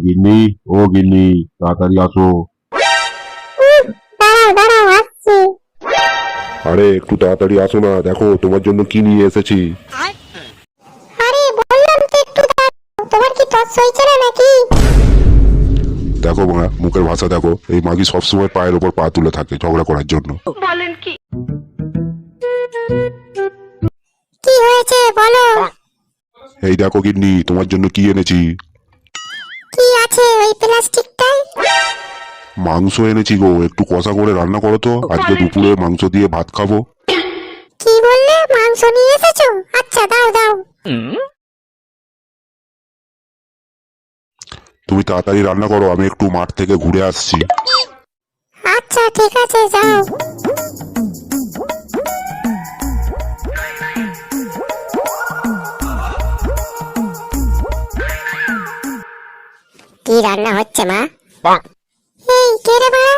গিন্নি, ও গিন্নি, তাড়াতাড়ি আসো। দাঁড়াও দাঁড়াও, আসছি। আরে একটু তাড়াতাড়ি আসো না, দেখো তোমার জন্য কি নিয়ে এসেছি। আরে বললাম তো একটু দাঁড়াও, তোমার কি তস হয়েছে না নাকি? দেখো মা, মুখের ভাষা দেখো। এই মাগি সবসময় পায়ের ওপর পা তুলে থাকে ঝগড়া করার জন্য। বলেন কি? কি হয়েছে বলো। এই দেখো গিন্নি, তোমার জন্য কি এনেছি। কি আছে ওই প্লাস্টিকটায়? মাংস এনেছি গো, একটু কষা করে রান্না করো তো, আজকে দুপুরে মাংস দিয়ে ভাত খাবো। কি বললে, মাংস নিয়ে এসেছো? আচ্ছা দাও দাও। তুমি তাড়াতাড়ি রান্না করো, আমি একটু মাঠ থেকে ঘুরে আসছি। আচ্ছা ঠিক আছে, যাও। কি রান্না হচ্ছে মা? এই কে রে বাড়া?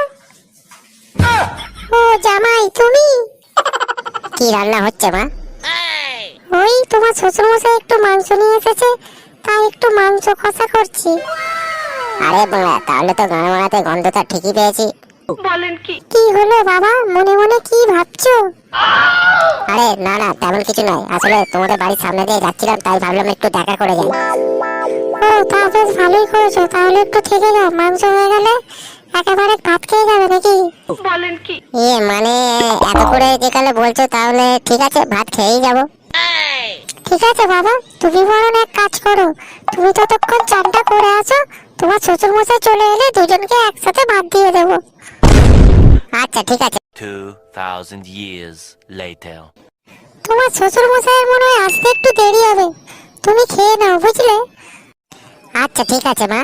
ও জামাই তুমি? কি রান্না হচ্ছে মা? ওই তোমার শ্বশুর মশাই একটু মাংস নিয়ে এসেছে, তাই একটু মাংস কষা করছি। আরে বাবা, তাহলে তো গানা মারাতে গন্ধটা ঠিকই পেয়েছি। বলেন কি? কি হলো বাবা, মনে মনে কি ভাবছো? আরে না না, তেমন কিছু নয়, আসলে তোমাদের বাড়ির সামনে দিয়ে যাচ্ছিলাম, তাই ভাবলাম একটু দেখা করে যাই। ও তা বেশ ভালোই করেছো, তাহলে একটু থেকে যাও, মাংস হয়ে গেলে একেবারে ভাত খেয়ে যাবে নাকি? বলেন কি? মানে এত করে যেখানে বলছো, তাহলে ঠিক আছে, ভাত খেয়েই যাবো। ঠিক আছে বাবা, তুমি বরং এক কাজ করো, তুমি ততক্ষণ চানটা করে আসো, তোমার শ্বশুর মশাই চলে এলে দুজনকে একসাথে ভাত দিয়ে দেবো। আচ্ছা ঠিক আছে। 2000 years later. তোমার শ্বশুর মশাইয়ের মনে হয় আসতে একটু দেরি হবে, তুমি খেয়ে নাও, বুঝলে? আচ্ছা ঠিক আছে মা।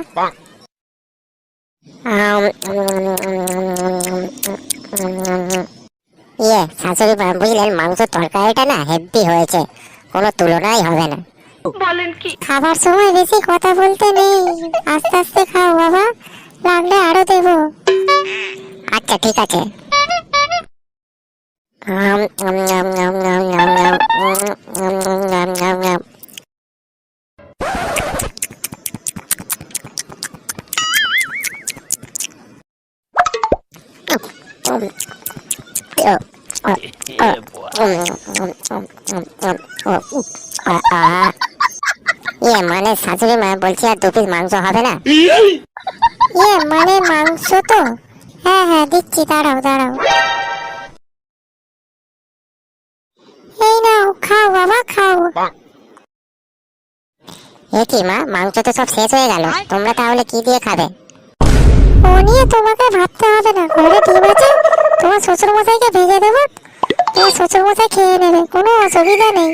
শাশুড়ি মা, বুঝলেন, মাংস তরকারিটা না হেভি হয়েছে, কোনো তুলনাই হবে না। বলেন কি? খাবার সময় বেশি কথা বলতে নেই, আস্তে আস্তে খাও বাবা, লাগলে আরো দেবো। আচ্ছা ঠিক আছে। Yeah, boy. মানে শাশুড়ি মা, বলছি আর 2 পিস মাংস হবে না? মানে মাংস তো, হ্যাঁ হ্যাঁ দিচ্ছি, দাঁড়াও দাঁড়াও। এই নাও, খাও বাবা খাও। এ কি মা, মাংস তো সব শেষ হয়ে গেল, তোমরা তাহলে কি দিয়ে খাবে? ও নিয়ে তোমাকে ভাবতে হবে না, ঘরে ডিম আছে, তোমার শ্বশুর মশাইকে ভেজে দেবো, তোমার শ্বশুর মশাই খেয়ে নেবে, কোনো অসুবিধা নেই।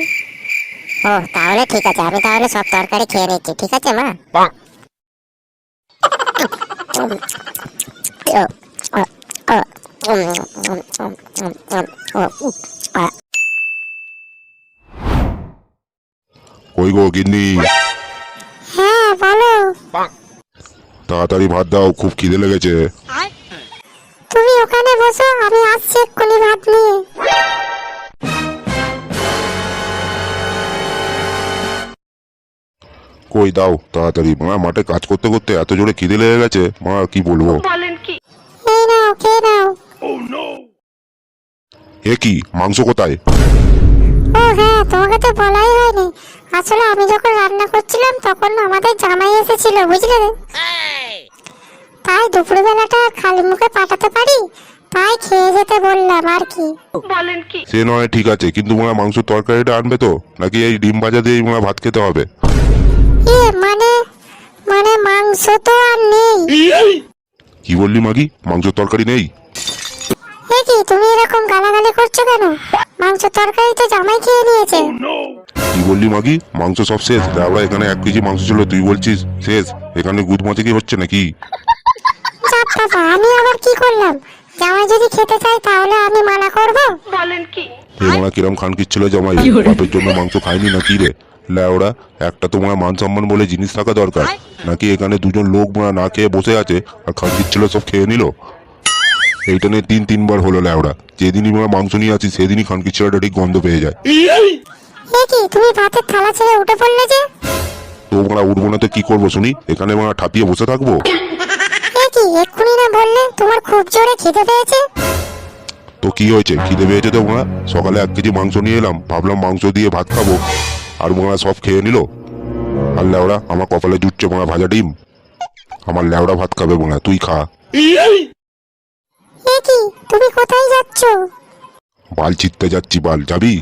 ও তাহলে ঠিক আছে, আমি তাহলে সব তরকারি খেয়ে নিচ্ছি, ঠিক আছে মা? কই গো গিন্নি, হ্যাঁ বলো। তাড়াতাড়ি ভাত দাও, খুব খিদে লেগেছে। তুমি ওখানে বসো, আমি আসছি এক্ষুনি ভাত নিয়ে। কই দাও তাড়াতাড়ি, মা মাঠে কাজ করতে করতে এত জোরে খিদে লেগে গেছে, মা কি বলবো। বলেন কি? এই নাও, খেয়ে নাও। এ কি, মাংস কোথায়? ও হ্যাঁ, তোমাকে তো বলাই হয়নি, আসলে আমি যখন রান্না করছিলাম তখন আমাদের জামাই এসেছিল, বুঝলে? তাই দুপুরবেলাটা খালি মুখে পাঠাতে পারি, তাই খেয়ে যেতে বললাম আর কি। বলেন কি? সে নয় ঠিক আছে, কিন্তু মা মাংস তরকারিটা আনবে তো, নাকি এই ডিম ভাজা দিয়ে মা ভাত খেতে হবে? মানে মানে মাংস তো আর নেই। কি বললি মাগি, মাংস তরকারি নেই? এ কি, তুমি এরকম গালাগালি করছো কেন? মাংস তরকারি তো জামাই খেয়ে নিয়েছে। কি বললি মাগি, মাংস সব শেষ? আমরা এখানে 1 কেজি মাংস ছিল, তুই বলছিস শেষ? এখানে গুদ মাছে কি হচ্ছে নাকি? চাপ বাবা, আমি আবার কি করলাম? জামাই যদি খেতে চাই তাহলে আমি মানা করব? বলেন কি? এমনা কিরম খানকির ছিল জামাই, বাপের জন্য মাংস খাইনি নাকি রে? ল্যাওড়া, একটা তোমার মান সম্মান বলে জিনিস থাকা দরকার, নাকি এখানে দুজন লোক না খেয়ে বসে আছে আর খানকির ছিল সব খেয়ে নিল? এইটা নিয়ে 3-3 বার হলো ল্যাওড়া, যেদিনই মাংস নিয়ে আসি সেদিনই খানকির ছেলেটা ঠিক গন্ধ পেয়ে যায়। এ কি তুমি ভাতের থালা ছেড়ে উঠে পড়লে যে? তো মারা উঠবো না তো কি করবো শুনি? এখানে মারা ঠাপিয়ে বসে থাকবো? এ কি এক্ষুনি না বললে তোমার খুব জোরে খিদে পেয়েছে? তো কি হয়েছে, খিদে পেয়েছে তো মারা। সকালে 1 কেজি মাংস নিয়ে এলাম, ভাবলাম মাংস দিয়ে ভাত খাবো, আর মারা সব খেয়ে নিল। আর লেওড়া আমার কপালে জুটছে মারা ভাজা ডিম। আমার লেওড়া ভাত খাবে মারা, তুই খা। এ কি তুমি কোথায় যাচ্ছো? বাল ছিটতে যাচ্ছি, বাল যাবি?